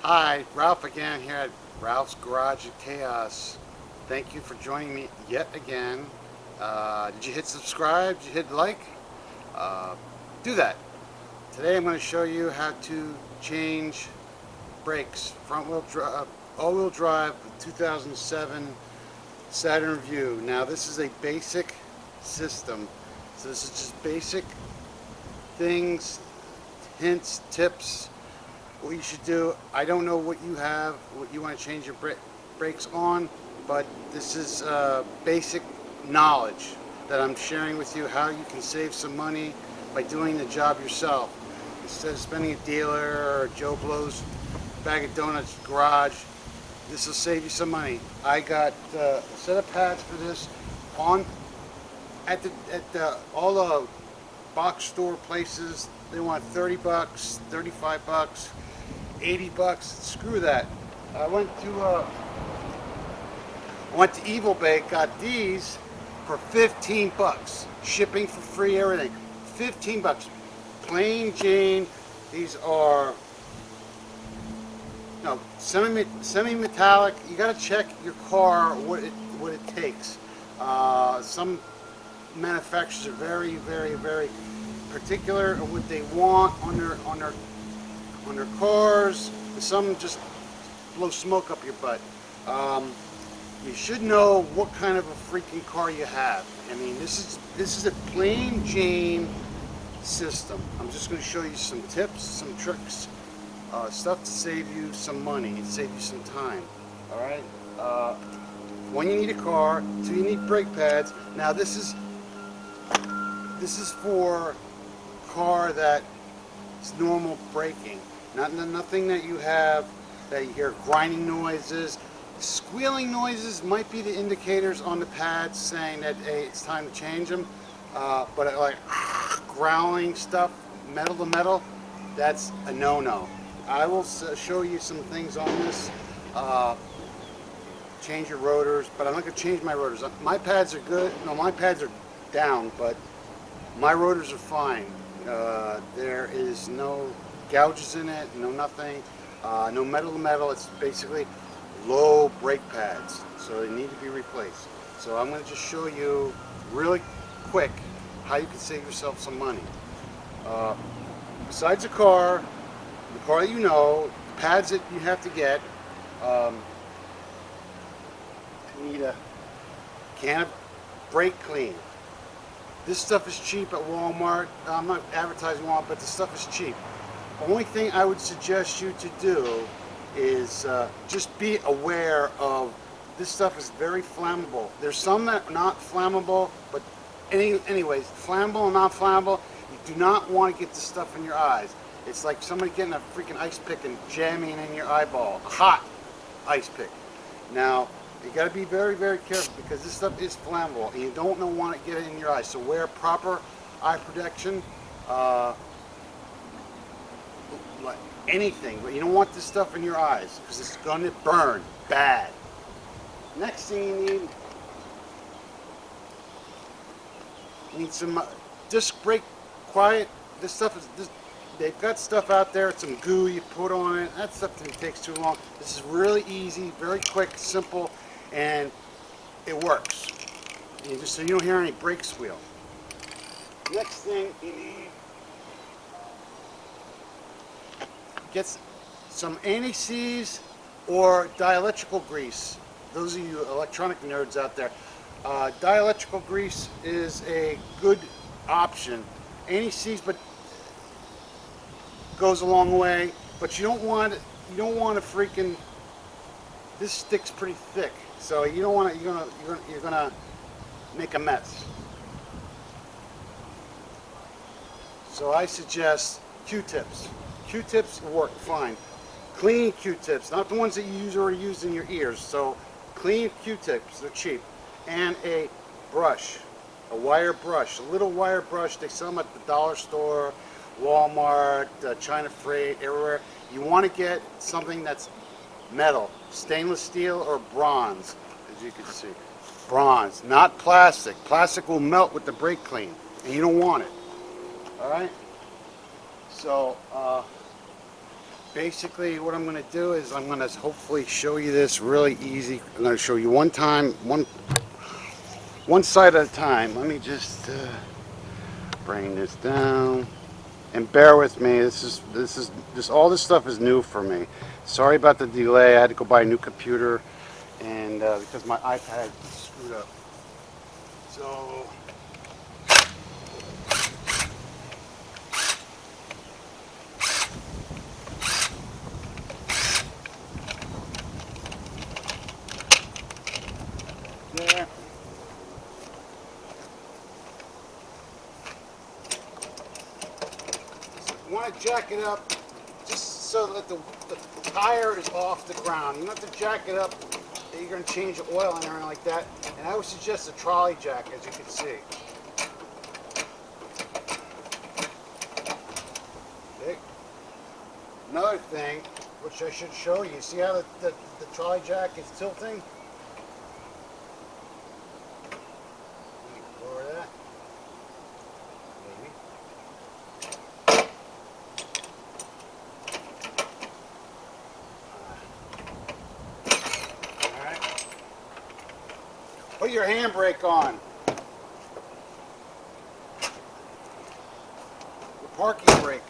Hi, Ralph again here at Ralph's Garage of Chaos. Thank you for joining me yet again. Did you hit subscribe? Did you hit like? Uh, do that. Today I'm going to show you how to change brakes, front wheel drive, all-wheel drive with 2007 Saturn View. Now this is a basic system, so this is just basic things, hints, tips, what you should do. I don't know what you have, what you want to change your brakes on, but this is basic knowledge that I'm sharing with you, how you can save some money by doing the job yourself. Instead of spending a dealer or Joe Blow's bag of donuts garage, this will save you some money. I got a set of pads for this on at all the box store places. They want 30 bucks, 35 bucks, 80 bucks. Screw that. I went to Evil Bake, got these for 15 bucks. Shipping for free, everything. 15 bucks. Plain Jane. These are semi-metallic. You got to check your car what it takes. Some manufacturers are very, very, very particular of what they want on their cars. Some just blow smoke up your butt. You should know what kind of a freaking car you have. I mean, this is a plain Jane system. I'm just going to show you some tips, some tricks, stuff to save you some money and save you some time. All right. One, you need a car. Two, you need brake pads. Now this is for a car that is normal braking. Nothing that you have that you hear grinding noises. Squealing noises might be the indicators on the pads saying that, hey, it's time to change them. But like growling stuff, metal to metal, that's a no-no. I will show you some things on this. Change your rotors, but I'm not going to change my rotors. My pads are good. No, my pads are down, but my rotors are fine. There is no gouges in it, no nothing, no metal to metal. It's basically low brake pads, so they need to be replaced. So I'm going to just show you really quick how you can save yourself some money. Besides the car that you know, the pads that you have to get, you need a can of brake clean. This stuff is cheap at Walmart. I'm not advertising Walmart, but the stuff is cheap. The only thing I would suggest you to do is just be aware of this stuff is very flammable. There's some that are not flammable, but anyways, flammable and not flammable, you do not want to get this stuff in your eyes. It's like somebody getting a freaking ice pick and jamming in your eyeball. A hot ice pick. Now, you got to be very, very careful because this stuff is flammable and you don't want to get it in your eyes. So wear proper eye protection. Like anything, but you don't want this stuff in your eyes because it's going to burn bad. Next thing you need some disc brake quiet. This stuff is they've got stuff out there, some goo you put on it. That stuff takes too long. This is really easy, very quick, simple, and it works. So you don't hear any brake squeal. Next thing you need, get some anti-seize or dielectrical grease. Those of you electronic nerds out there, dielectrical grease is a good option. Anti-seize, but goes a long way. But you don't want to freaking. This stick's pretty thick, so you don't want to. You're gonna make a mess. So I suggest Q-tips. Q-tips work fine. Clean Q-tips, not the ones that you already used in your ears. So clean Q-tips, they're cheap. And a brush, a wire brush, a little wire brush. They sell them at the dollar store, Walmart, China Freight, everywhere. You want to get something that's metal, stainless steel or bronze, as you can see. Bronze, not plastic. Plastic will melt with the brake clean, and you don't want it. All right? So, basically what I'm going to do is I'm going to hopefully show you this really easy. I'm going to show you one time, one side at a time. Let me just bring this down and bear with me. This all this stuff is new for me. Sorry about the delay. I had to go buy a new computer and because my iPad is screwed up. So there. You want to jack it up just so that the tire is off the ground. You don't have to jack it up that you're going to change the oil and everything like that. And I would suggest a trolley jack, as you can see. Okay. Another thing, which I should show you, see how the trolley jack is tilting? Lower that. Maybe. Put your handbrake on. The parking brake.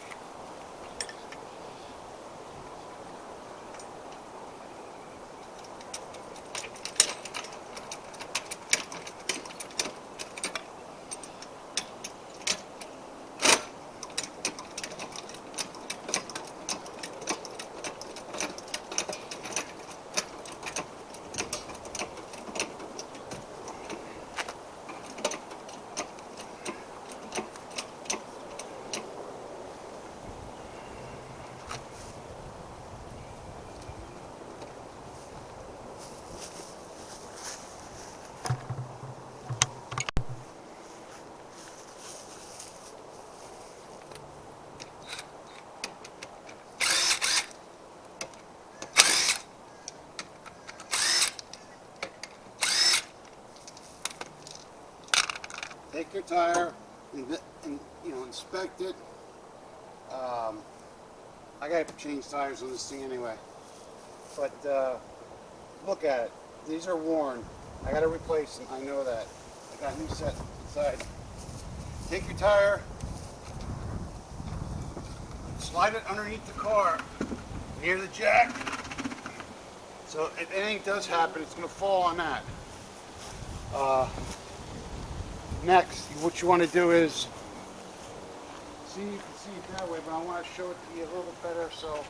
Take your tire and inspect it. I gotta change tires on this thing anyway. But look at it. These are worn. I gotta replace them. I know that. I got a new set inside. Take your tire, slide it underneath the car near the jack. So if anything does happen, it's gonna fall on that. Next, what you want to do is, see, you can see it that way, but I want to show it to you a little bit better. So,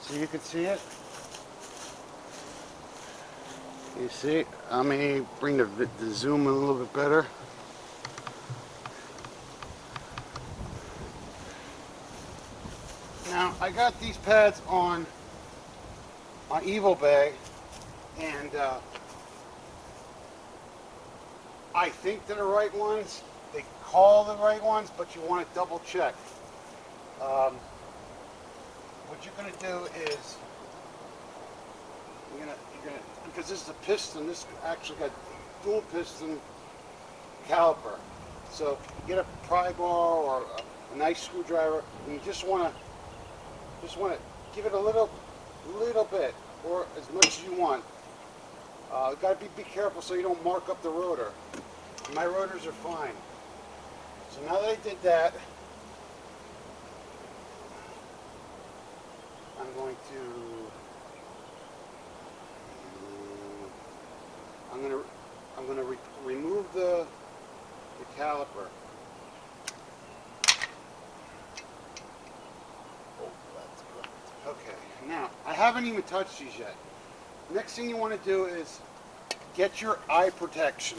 so you can see it. You see, I may bring the zoom a little bit better. Now, I got these pads on my Evo bag, and I think they're the right ones. They call the right ones, but you want to double check. What you're going to do is you're gonna because this is a piston. This actually got dual piston caliper. So you get a pry bar or a nice screwdriver, and you just want to give it a little bit, or as much as you want. Got to be careful so you don't mark up the rotor. My rotors are fine. So now that I did that, I'm going to remove the caliper. Oh, that's good. Okay, now I haven't even touched these yet. Next thing you want to do is get your eye protection.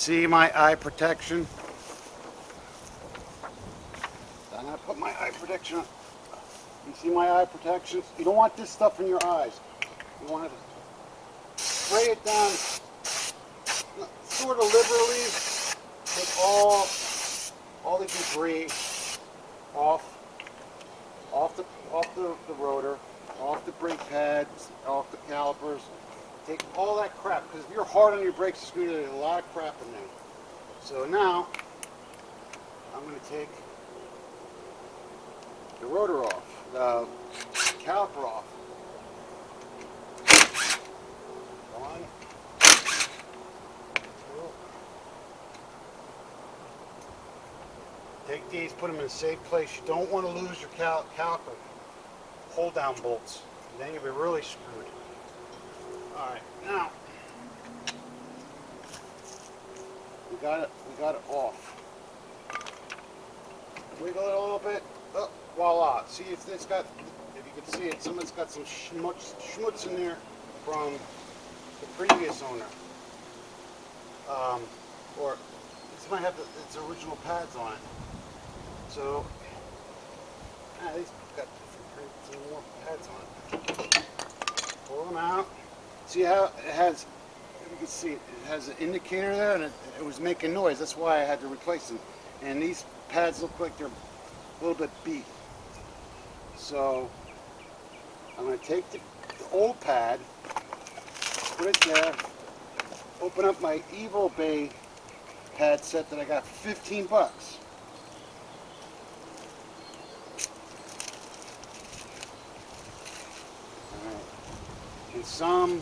see my eye protection? I'm gonna put my eye protection on. You see my eye protection? You don't want this stuff in your eyes. You want to spray it down sort of liberally. Take all the debris off the rotor, off the brake pads, off the calipers. Take all that crap, because if you're hard on your brakes, it's going to get a lot of crap in there. So now, I'm going to take the rotor off, the caliper off. One, two. Take these, put them in a safe place. You don't want to lose your caliper hold down bolts. Then you'll be really screwed. Alright, now we got it off. Wiggle it a little bit. Oh, voila. See if it's got, if you can see it, some of it's got some schmutz in there from the previous owner. Or this might have its original pads on it. So these got some more pads on it. Pull them out. See how it has, you can see it has an indicator there, and it was making noise. That's why I had to replace them. And these pads look like they're a little bit beat. So I'm going to take the old pad, put it there, open up my Evo Bay pad set that I got for 15 bucks. Alright. And some,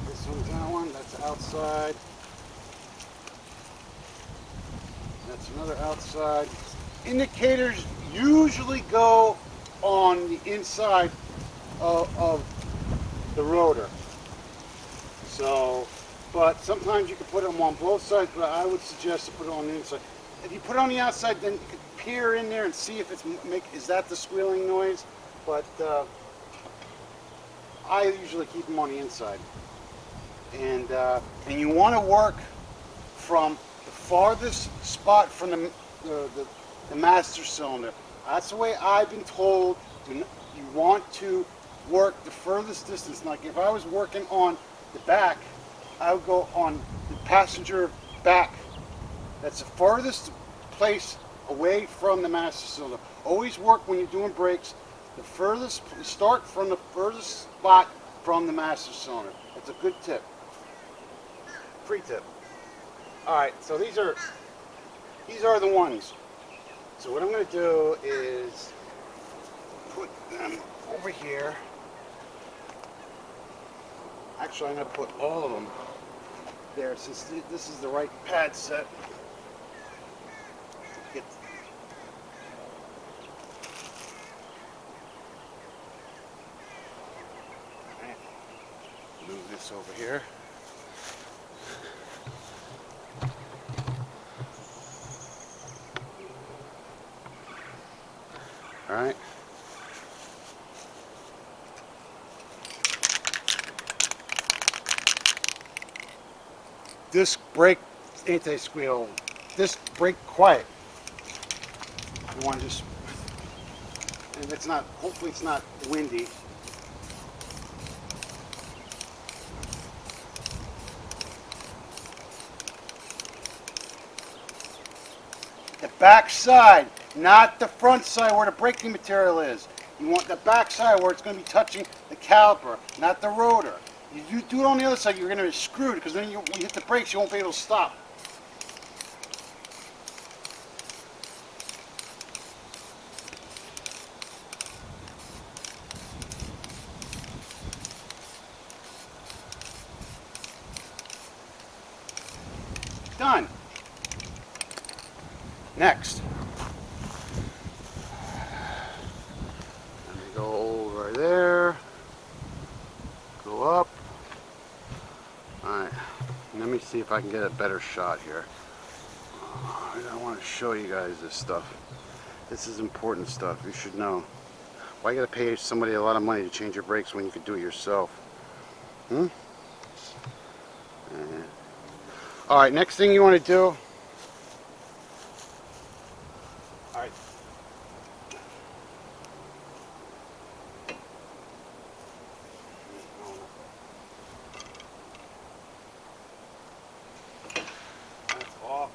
this one's that one, that's outside. That's another outside. Indicators usually go on the inside of the rotor. So, but sometimes you can put them on both sides, but I would suggest to put it on the inside. If you put it on the outside, then you could peer in there and see if it's is that the squealing noise. But I usually keep them on the inside. And you want to work from the farthest spot from the master cylinder. That's the way I've been told. You want to work the furthest distance. Like if I was working on the back, I would go on the passenger back. That's the farthest place away from the master cylinder. Always work when you're doing brakes. The furthest, start from the furthest spot from the master cylinder. That's a good tip. Free tip. Alright, so these are the ones. So what I'm going to do is put them over here. Actually, I'm going to put all of them there since this is the right pad set. Alright, move this over here. Alright. Disc brake anti-squeal. Disc brake quiet. You want to just, and it's not, hopefully it's not windy. The back side, not the front side where the braking material is. You want the back side where it's going to be touching the caliper, not the rotor. You do it on the other side, you're going to be screwed, because then when you hit the brakes, you won't be able to stop. Done. Next. Let me go over there. Go up. Alright. Let me see if I can get a better shot here. I want to show you guys this stuff. This is important stuff. You should know. Why you gotta pay somebody a lot of money to change your brakes when you can do it yourself? All right, next thing you want to do. All right. That's off.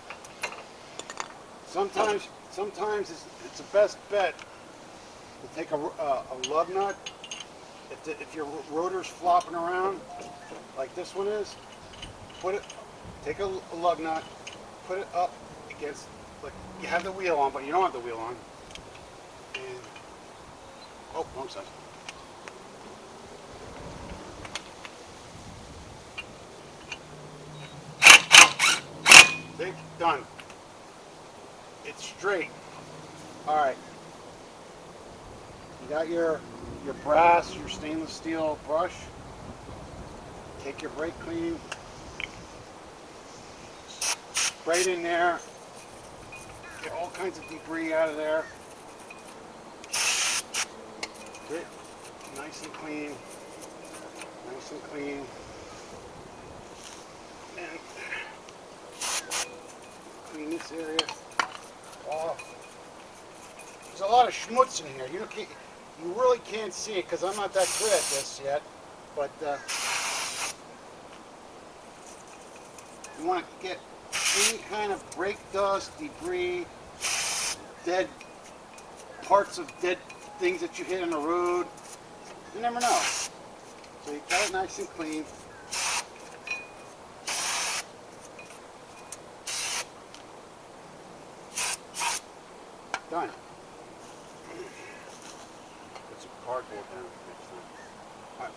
Sometimes it's the best bet to take a lug nut. If your rotor's flopping around, like this one is, take a lug nut, put it up against, like you have the wheel on, but you don't have the wheel on. And, oh, wrong side. See, done. It's straight. All right. You got your brass, your stainless steel brush. Take your brake clean, spray it in there, get all kinds of debris out of there. Get nice and clean, nice and clean. And clean this area off. There's a lot of schmutz in here. You really can't see it because I'm not that good at this yet, but you want to get any kind of brake dust, debris, dead parts of dead things that you hit on the road. You never know. So you got it nice and clean. Done. Put some cardboard down next time. All right.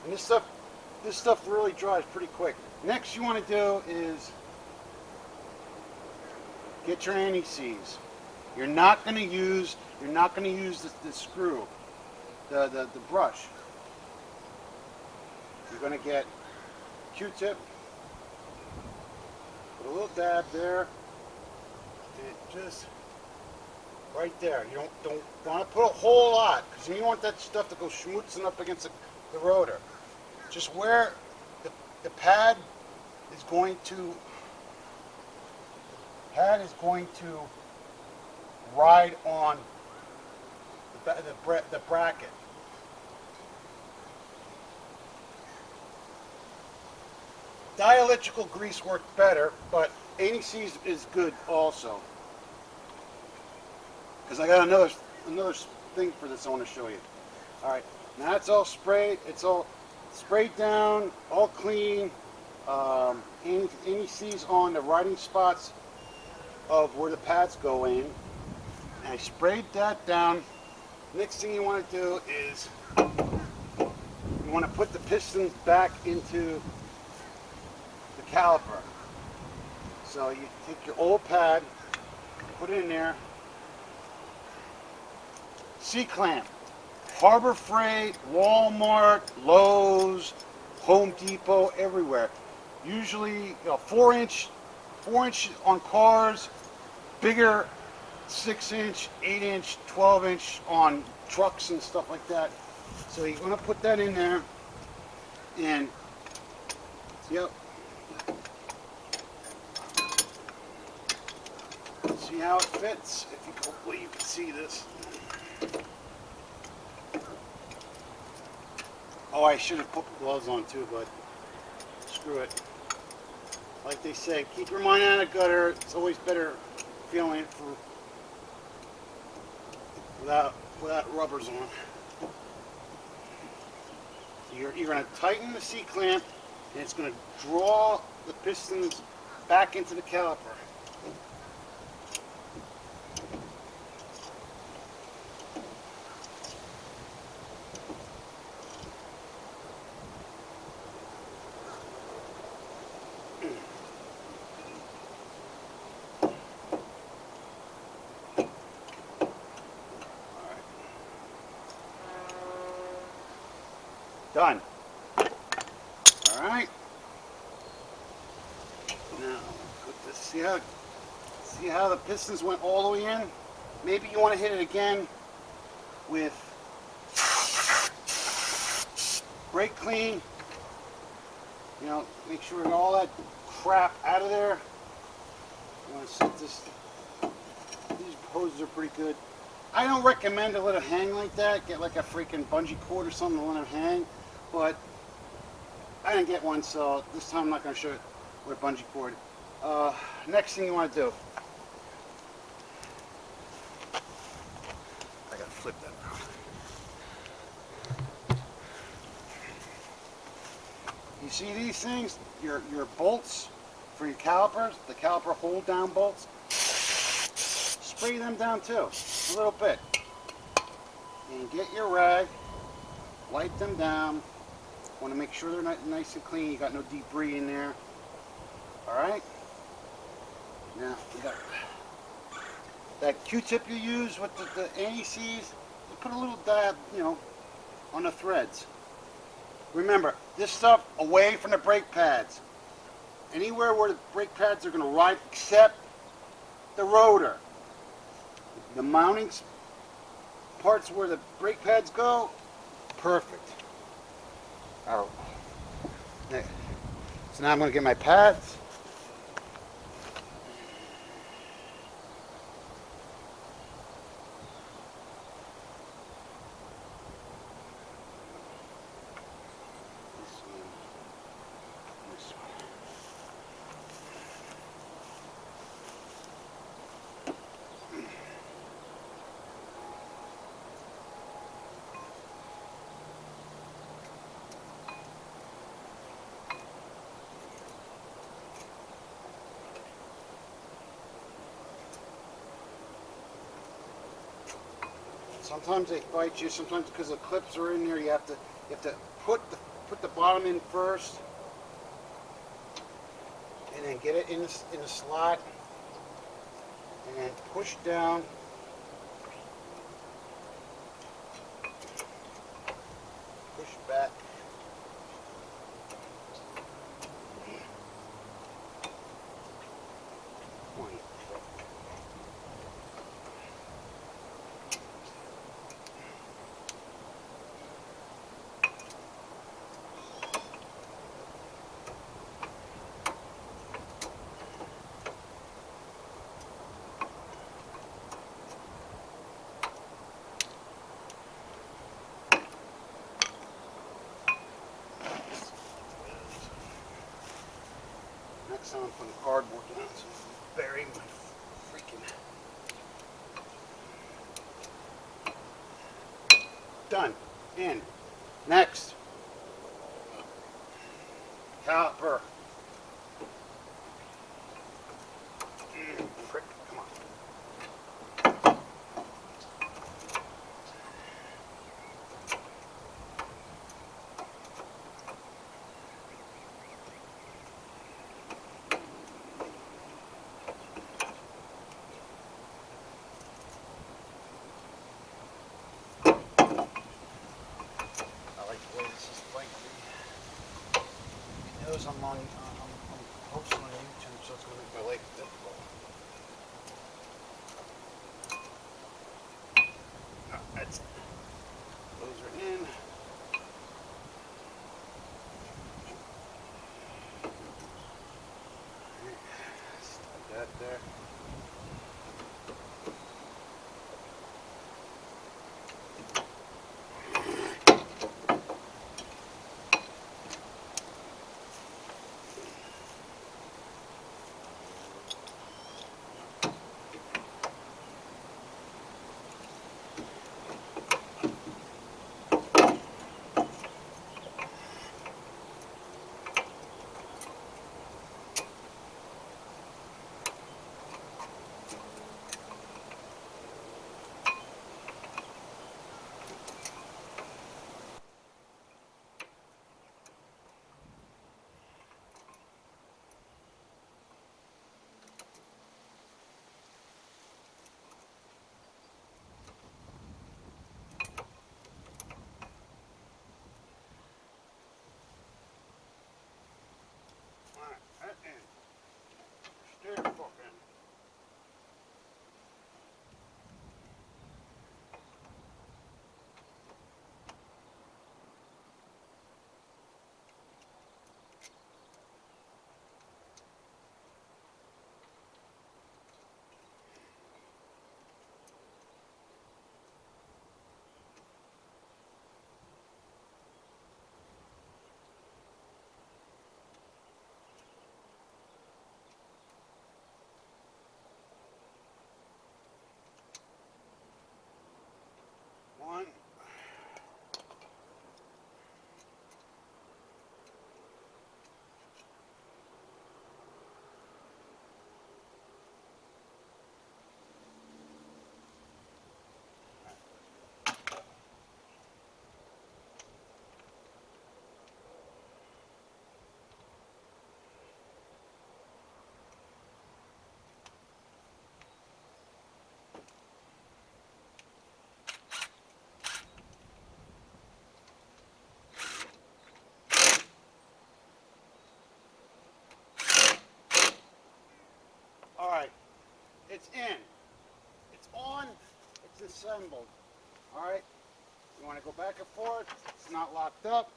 And this stuff really dries pretty quick. Next you want to do is get your anti-seize. You're not going to use the screw, the brush. You're going to get Q-tip, put a little dab there, and just right there. You don't want to put a whole lot because you don't want that stuff to go schmutzing up against the rotor. Just where the pad is going to ride on the bracket. Dielectrical grease works better, but anti-seize is good also. Because I got another thing for this I want to show you. All right, now it's all sprayed. It's all sprayed down, all clean. Anti-seize on the riding spots of where the pads go in. And I sprayed that down. Next thing you want to do is you want to put the pistons back into the caliper. So you take your old pad, put it in there. C-clamp, Harbor Freight, Walmart, Lowe's, Home Depot, everywhere. Usually 4-inch on cars, bigger 6-inch, 8-inch, 12-inch on trucks and stuff like that. So you're going to put that in there, and yep. See how it fits? Hopefully you can see this. Oh, I should have put gloves on too, but screw it. Like they say, keep your mind out of the gutter. It's always better feeling it without rubbers on. You're going to tighten the C-clamp, and it's going to draw the pistons back into the caliper. Done. All right. Now, put this, see how the pistons went all the way in? Maybe you want to hit it again with brake clean You know, make sure that all that crap out of there. I'm going to set this. These hoses are pretty good. I don't recommend to let it hang like that. Get like a freaking bungee cord or something to let it hang. But I didn't get one, so this time I'm not going to show you with a bungee cord. Next thing you want to do. I got to flip that around. You see these things? Your bolts for your calipers, the caliper hold down bolts. Spray them down too, a little bit. And get your rag, wipe them down. Want to make sure they're nice and clean. You got no debris in there. All right. Now we got that Q-tip you use with the anti-seize. You put a little dab, you know, on the threads. Remember, this stuff away from the brake pads. Anywhere where the brake pads are going to ride, except the rotor. The mounting parts where the brake pads go, perfect. Oh. So now I'm going to get my pads. Sometimes they bite you. Sometimes because the clips are in there, you have to put the bottom in first, and then get it in the slot, and then push down. Push back. Next time I'm putting cardboard down, so I bury my freaking. Done. In. Next. Caliper. Frick. Come on. I'm posting on YouTube, so it's going to make my life difficult. That's it. Those are in. Slide that there. It's in. It's on. It's assembled. All right. You want to go back and forth. It's not locked up.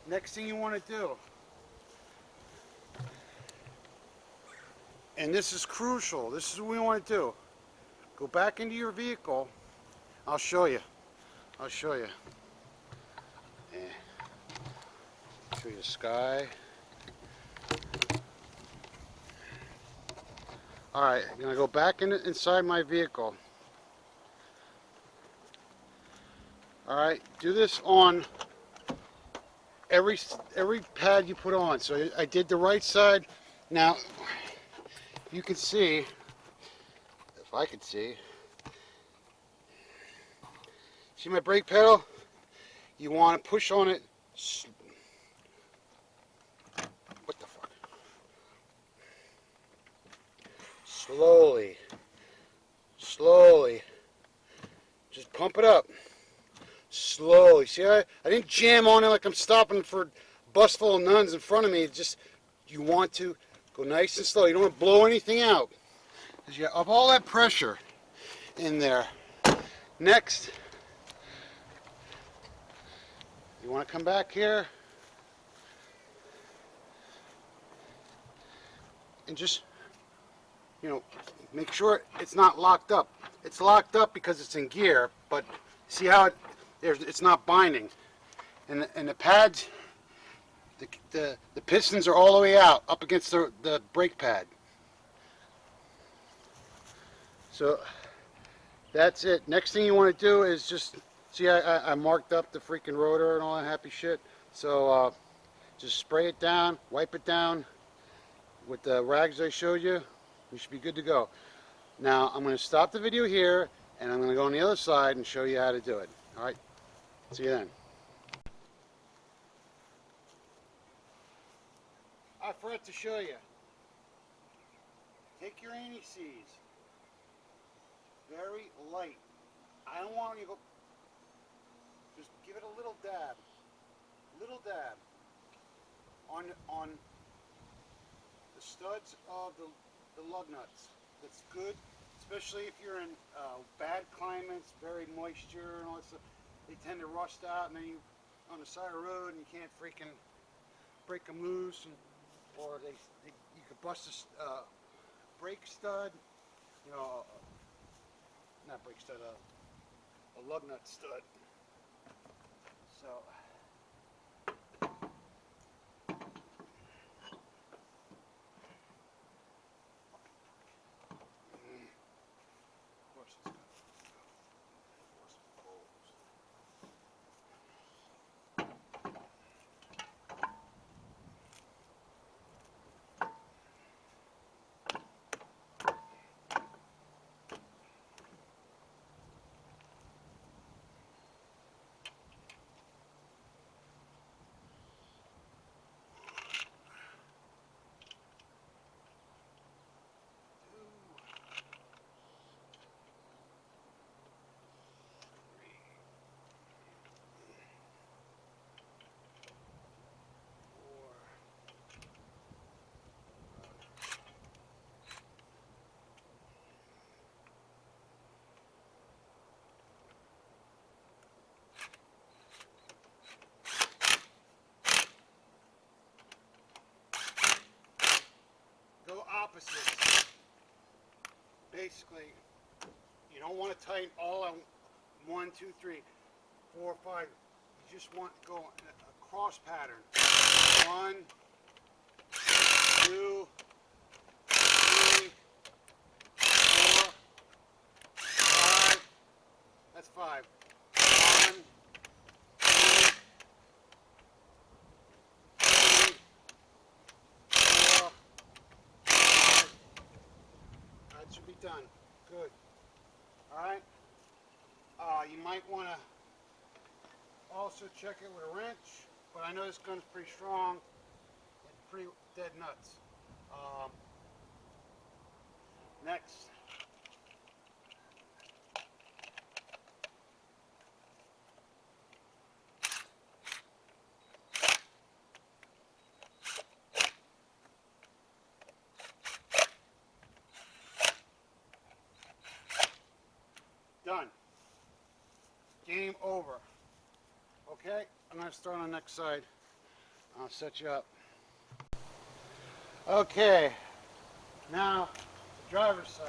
Next thing you want to do, and this is crucial. This is what we want to do. Go back into your vehicle. I'll show you. I'll show you. Yeah. Show you the sky. All right, I'm gonna go back inside my vehicle. All right, do this on every pad you put on. So I did the right side. Now you can see, if I could see my brake pedal? You want to push on it. What the fuck? Slowly. Slowly. Just pump it up. Slowly. See, I didn't jam on it like I'm stopping for a bus full of nuns in front of me. Just, you want to go nice and slow. You don't want to blow anything out, because you have all that pressure in there. Next, you want to come back here and just, you know, make sure it's not locked up. It's locked up because it's in gear, but see how it's not binding. And the pads, the pistons are all the way out, up against the brake pad. So that's it. Next thing you want to do is just, see, I marked up the freaking rotor and all that happy shit. So just spray it down, wipe it down with the rags I showed you. You should be good to go. Now I'm going to stop the video here, and I'm going to go on the other side and show you how to do it. All right, see you then. I forgot to show you. Take your anti-seize. Very light. I don't want you to go. Just give it a little dab. Little dab on the studs of the lug nuts. That's good, especially if you're in bad climates, very moisture and all that stuff. They tend to rust out, and then you on the side of the road and you can't freaking break them loose, or you could bust a brake stud, you know, not brake stud, a lug nut stud. So. Of course it's got force of poles. Go opposites. Basically, you don't want to tighten all on 1, 2, 3, 4, 5. You just want to go in a cross pattern. 1, 2, 3, 4, 5. That's 5. 1, 2, 3, 4. That should be done. Good. Alright. You might want to also check it with a wrench, but I know this gun's pretty strong and pretty dead nuts. Next. done. Game over. Okay, I'm going to start on the next side. I'll set you up. Okay, now the driver's side.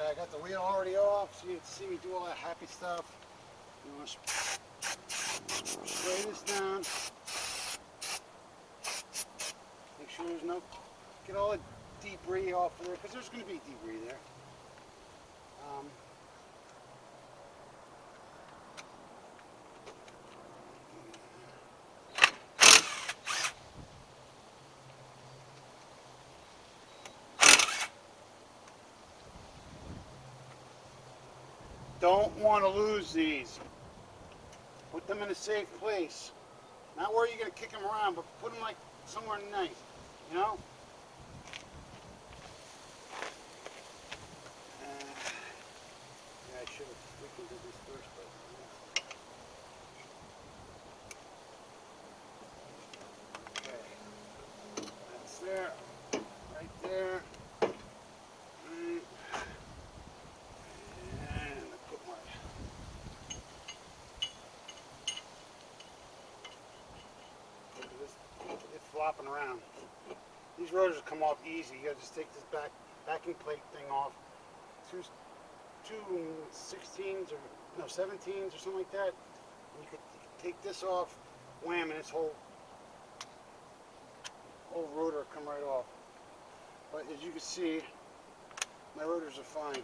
I got the wheel already off, so you can see me do all that happy stuff. You want to spray this down. Make sure there's no, get all the debris off of there, because there's going to be debris there. Don't want to lose these. Put them in a safe place. Not where you're going to kick them around, but put them like somewhere nice, you know? Yeah, I should have freaking did this first, but... Okay. That's there. Right there. And I put my... Look at this. It's flopping around. These rotors come off easy. You gotta just take this backing plate thing off. Two 16s or no 17s or something like that. And you could take this off, wham, and this whole rotor come right off. But as you can see, my rotors are fine.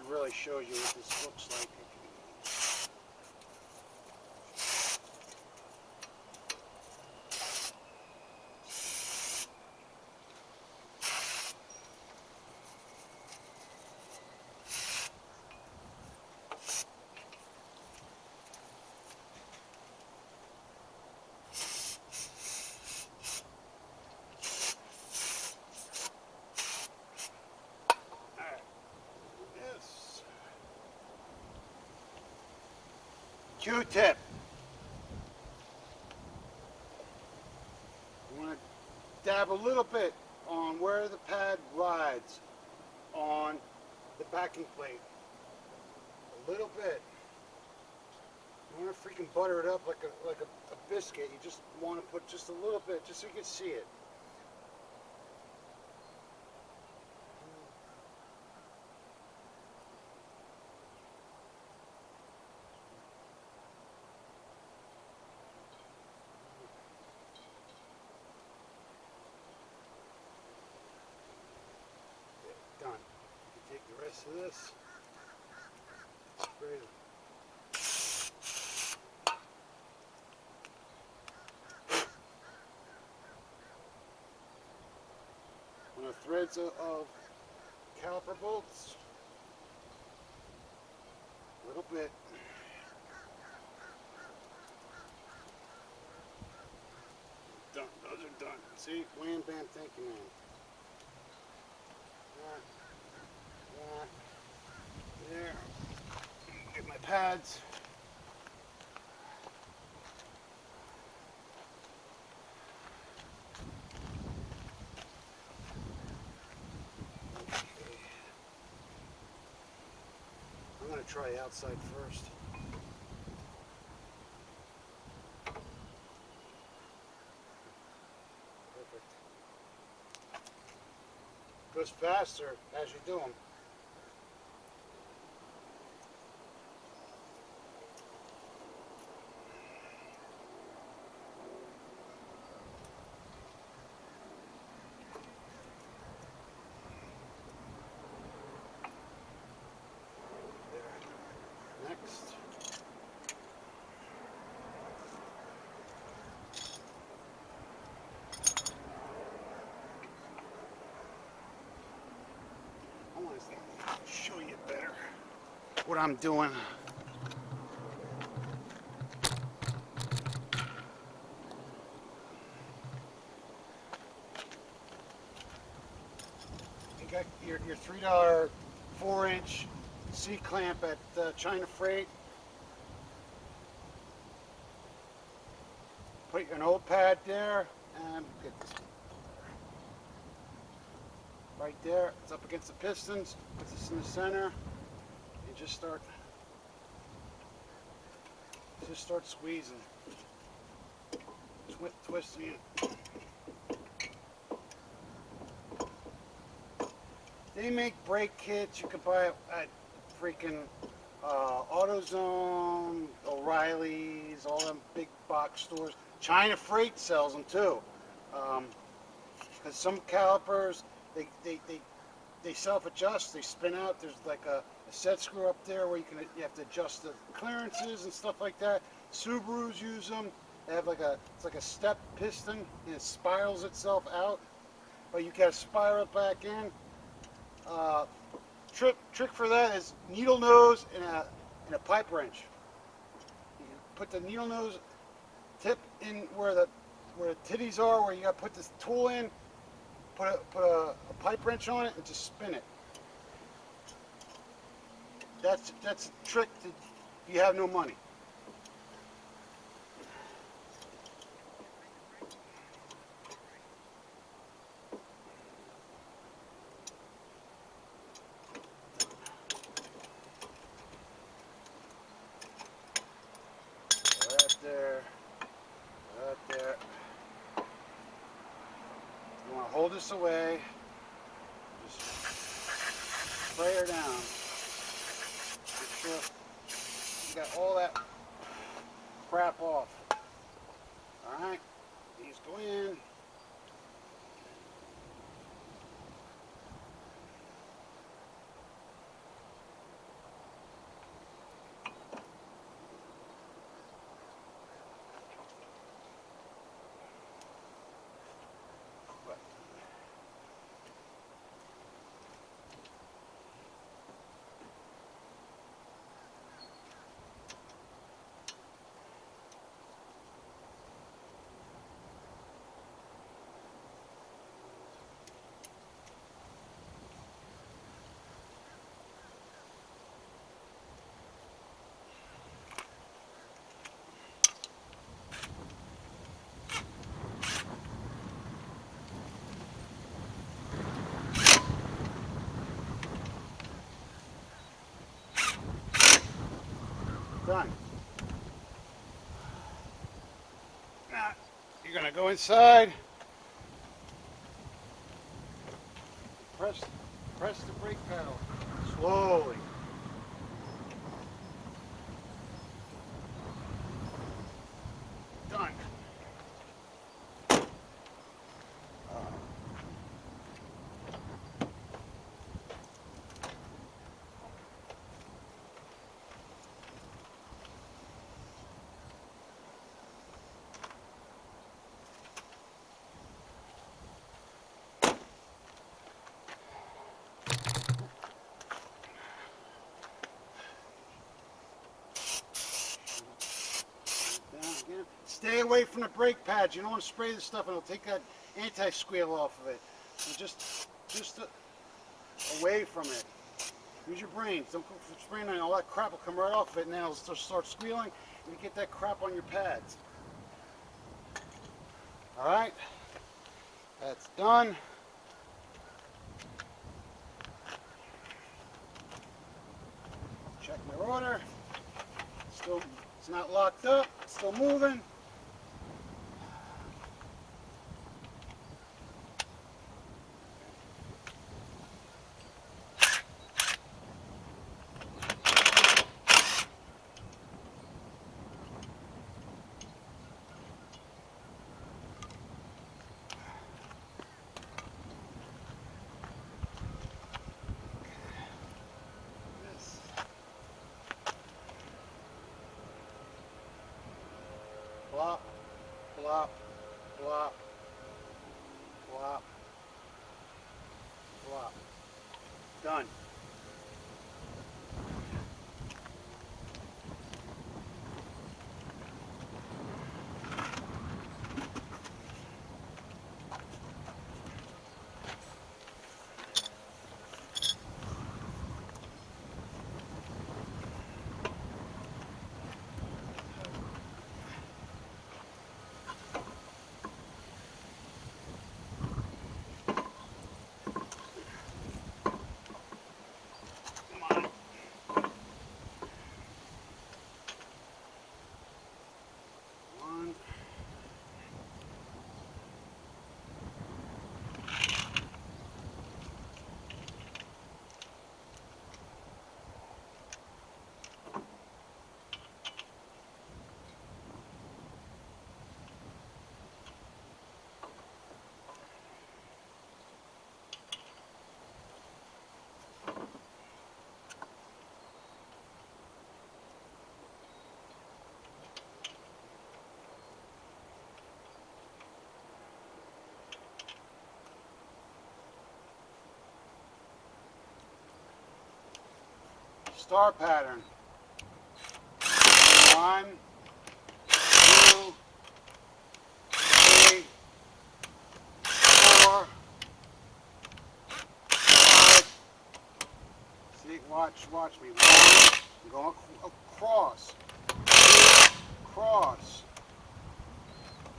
Really shows you what this looks like. Q-tip. You want to dab a little bit on where the pad rides on the backing plate. A little bit. You want to freaking butter it up like a biscuit. You just want to put just a little bit, just so you can see it. Done. You take the rest of this, spray it. On the threads of caliper bolts, a little bit. Done. Those are done. See? Wham, bam, thank you, man. There. Get my pads. Okay. I'm going to try the outside first. Perfect. Goes faster as you do them. Next. I want to show you better what I'm doing. your $3 4-inch C-clamp at China Freight. Put an old pad there and get this right there. It's up against the pistons. Put this in the center and just start squeezing, twisting it. They make brake kits. You can buy it at freaking AutoZone, O'Reilly's, all them big box stores. China Freight sells them too. Because some calipers, they self-adjust. They spin out. There's like a set screw up there where you have to adjust the clearances and stuff like that. Subarus use them. They have it's like a step piston and it spirals itself out, but you gotta spiral it back in. Trick for that is needle nose and a pipe wrench. You put the needle nose tip in where the titties are, where you gotta put this tool in. Put a pipe wrench on it and just spin it. That's a trick if you have no money. Right there. Right there. You want to hold this away. Just spray her down. Make sure you got all that crap off. Alright, these go in. Done. Now, you're going to go inside, press the brake pedal slowly. Done. Stay away from the brake pads. You don't want to spray this stuff and it'll take that anti-squeal off of it. So just away from it. Use your brains. Don't go for spraying on it. All that crap will come right off it and then it'll start squealing and you get that crap on your pads. Alright, that's done. Check my rotor. Still, it's not locked up. It's still moving. Plop, plop, plop, plop, plop. Done. Star pattern. 1, 2, 3, 4, 5. See, watch me. 1, I'm going across. 2, cross.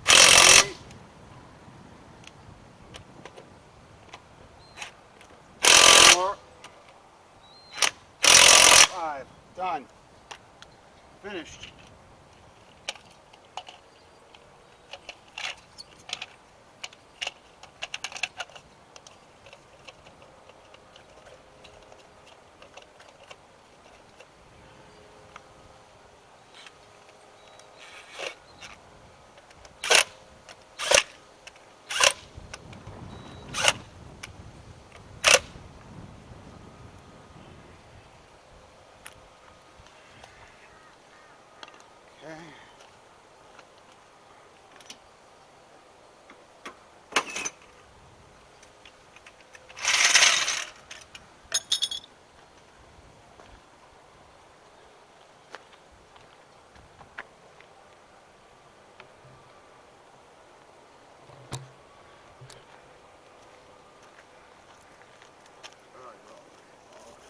3, 4, 5. Done. Finished. Okay.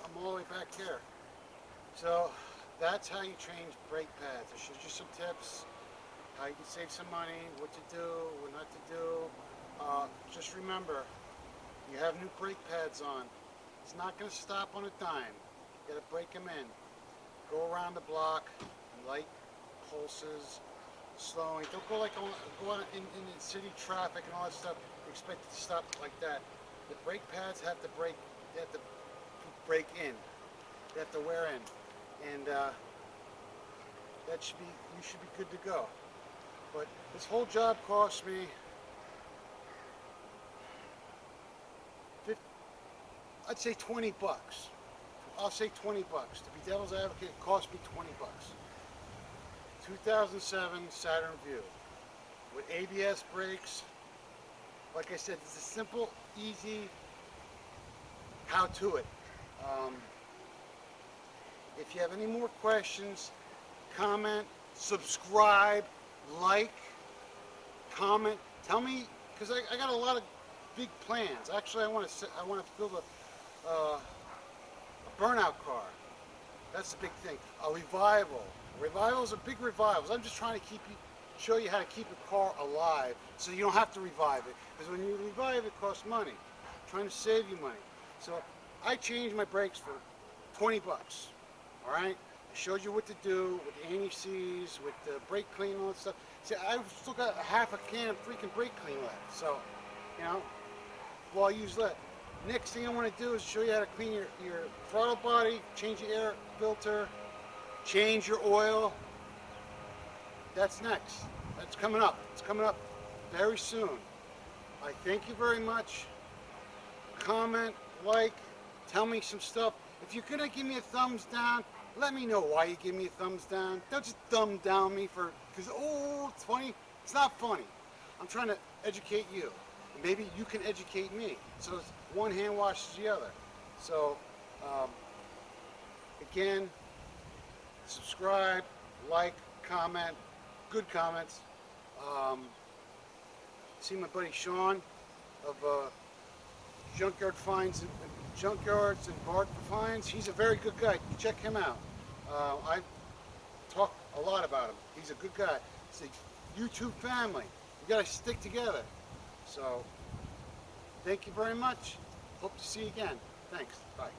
I'm all the way back here. So that's how you change brake pads. I showed you some tips, how you can save some money, what to do, what not to do. Just remember, you have new brake pads on. It's not going to stop on a dime. You got to break them in. Go around the block, light pulses, slowing. Don't go like go out in the city traffic and all that stuff. You expect it to stop like that. The brake pads have to break. They have to break in. They have to wear in, and that should be. You should be good to go. But this whole job cost me I'd say 20 bucks. I'll say 20 bucks. To be devil's advocate, it cost me 20 bucks. 2007 Saturn View with ABS brakes. Like I said, it's a simple, easy how to it. If you have any more questions, comment, subscribe, like, comment. Tell me, because I got a lot of big plans. Actually, I want to build a burnout car. That's the big thing. A revival. Revivals are big revivals. I'm just trying to show you how to keep a car alive so you don't have to revive it. Because when you revive it, costs money. I'm trying to save you money. So I changed my brakes for 20 bucks. All right? I showed you what to do with the anti-seize, with the brake clean and all that stuff. See, I've still got half a can of freaking brake clean left. So, you know, well, I'll use that. Next thing I want to do is show you how to clean your throttle body, change your air filter, change your oil. That's next. That's coming up. It's coming up very soon. I thank you very much. Comment, like, tell me some stuff. If you're gonna give me a thumbs down, let me know why you give me a thumbs down. Don't just thumb down me because it's funny. It's not funny. I'm trying to educate you. Maybe you can educate me. So it's one hand washes the other. So again, subscribe, like, comment, good comments. See my buddy Sean of Junkyards and Bart Finds. He's a very good guy. Check him out. I talk a lot about him. He's a good guy. It's a YouTube family. We gotta stick together. So, thank you very much. Hope to see you again. Thanks. Bye.